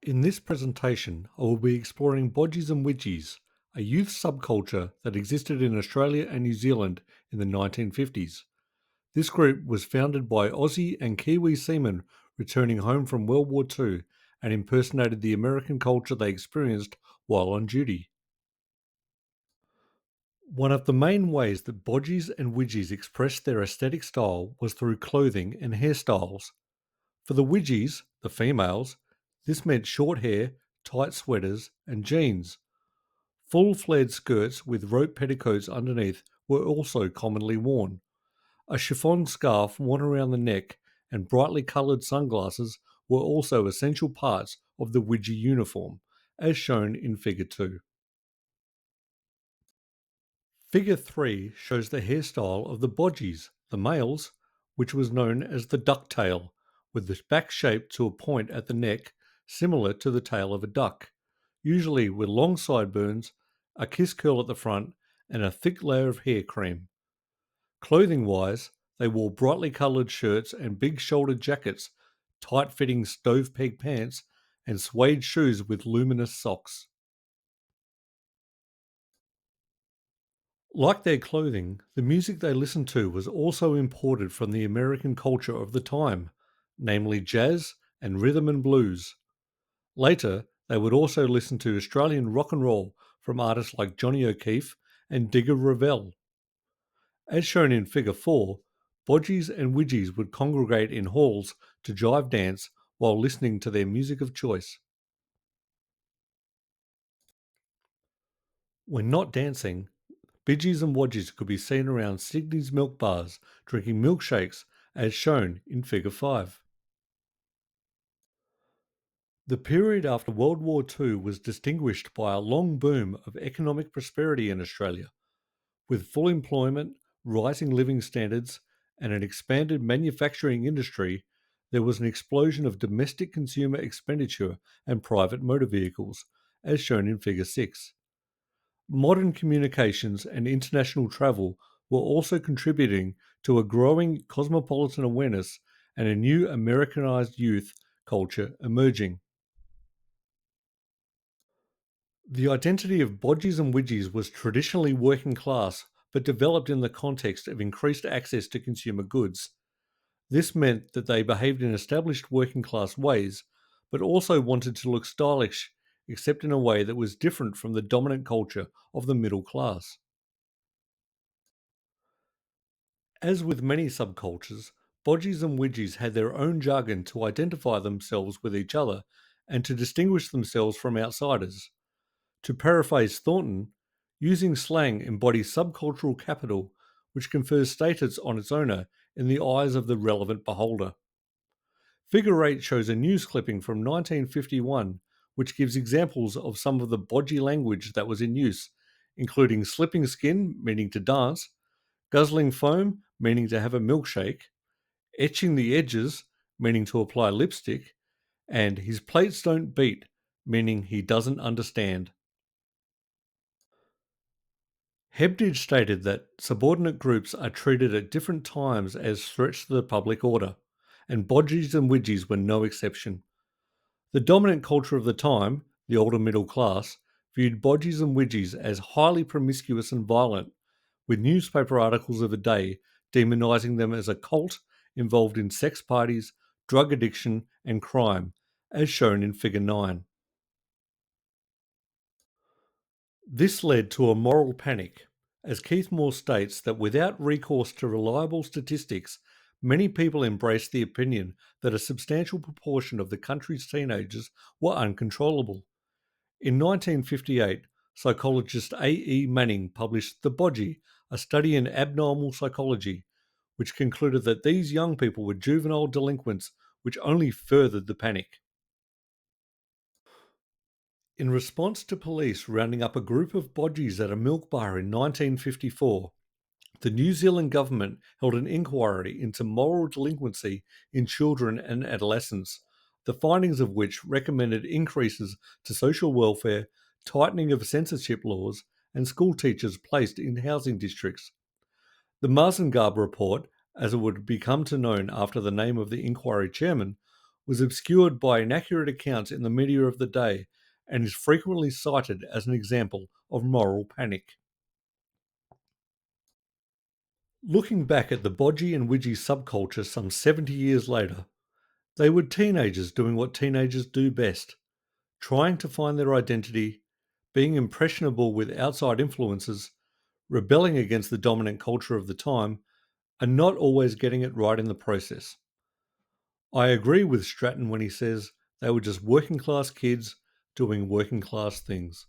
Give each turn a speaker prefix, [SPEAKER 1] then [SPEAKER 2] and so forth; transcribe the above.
[SPEAKER 1] In this presentation, I will be exploring Bodgies and Widgies, a youth subculture that existed in Australia and New Zealand in the 1950s. This group was founded by Aussie and Kiwi seamen returning home from World War II and impersonated the American culture they experienced while on duty. One of the main ways that Bodgies and Widgies expressed their aesthetic style was through clothing and hairstyles. For the Widgies, the females, this meant short hair, tight sweaters, and jeans. Full flared skirts with rope petticoats underneath were also commonly worn. A chiffon scarf worn around the neck and brightly coloured sunglasses were also essential parts of the Widgie uniform, as shown in Figure 2. Figure 3 shows the hairstyle of the Bodgies, the males, which was known as the ducktail, with the back shaped to a point at the neck similar to the tail of a duck, usually with long sideburns, a kiss curl at the front, and a thick layer of hair cream. Clothing wise, they wore brightly coloured shirts and big shouldered jackets, tight fitting stove peg pants, and suede shoes with luminous socks. Like their clothing, the music they listened to was also imported from the American culture of the time, namely jazz and rhythm and blues. Later, they would also listen to Australian rock and roll from artists like Johnny O'Keefe and Digger Revell. As shown in Figure 4, Bodgies and Widgies would congregate in halls to jive dance while listening to their music of choice. When not dancing, Bidgies and Wodgies could be seen around Sydney's milk bars drinking milkshakes as shown in Figure 5. The period after World War II was distinguished by a long boom of economic prosperity in Australia, with full employment, rising living standards, and an expanded manufacturing industry. There was an explosion of domestic consumer expenditure and private motor vehicles, as shown in Figure 6. Modern communications and international travel were also contributing to a growing cosmopolitan awareness and a new Americanized youth culture emerging. The identity of Bodgies and Widgies was traditionally working class, but developed in the context of increased access to consumer goods. This meant that they behaved in established working class ways, but also wanted to look stylish, except in a way that was different from the dominant culture of the middle class. As with many subcultures, Bodgies and Widgies had their own jargon to identify themselves with each other and to distinguish themselves from outsiders. To paraphrase Thornton, using slang embodies subcultural capital which confers status on its owner in the eyes of the relevant beholder. Figure 8 shows a news clipping from 1951 which gives examples of some of the bodgy language that was in use, including slipping skin, meaning to dance, guzzling foam, meaning to have a milkshake, etching the edges, meaning to apply lipstick, and his plates don't beat, meaning he doesn't understand. Hebdige stated that subordinate groups are treated at different times as threats to the public order, and Bodgies and Widgies were no exception. The dominant culture of the time, the older middle class, viewed Bodgies and Widgies as highly promiscuous and violent, with newspaper articles of the day demonising them as a cult involved in sex parties, drug addiction, and crime, as shown in Figure 9. This led to a moral panic, as Keith Moore states that without recourse to reliable statistics, many people embraced the opinion that a substantial proportion of the country's teenagers were uncontrollable. In 1958, psychologist A. E. Manning published The Bodgie, a study in abnormal psychology, which concluded that these young people were juvenile delinquents, which only furthered the panic. In response to police rounding up a group of bodgies at a milk bar in 1954, the New Zealand government held an inquiry into moral delinquency in children and adolescents, the findings of which recommended increases to social welfare, tightening of censorship laws, and school teachers placed in housing districts. The Marsengard report, as it would become to known after the name of the inquiry chairman, was obscured by inaccurate accounts in the media of the day and is frequently cited as an example of moral panic. Looking back at the Bodgie and Widgie subculture some 70 years later, they were teenagers doing what teenagers do best, trying to find their identity, being impressionable with outside influences, rebelling against the dominant culture of the time, and not always getting it right in the process. I agree with Stratton when he says they were just working class kids doing working class things.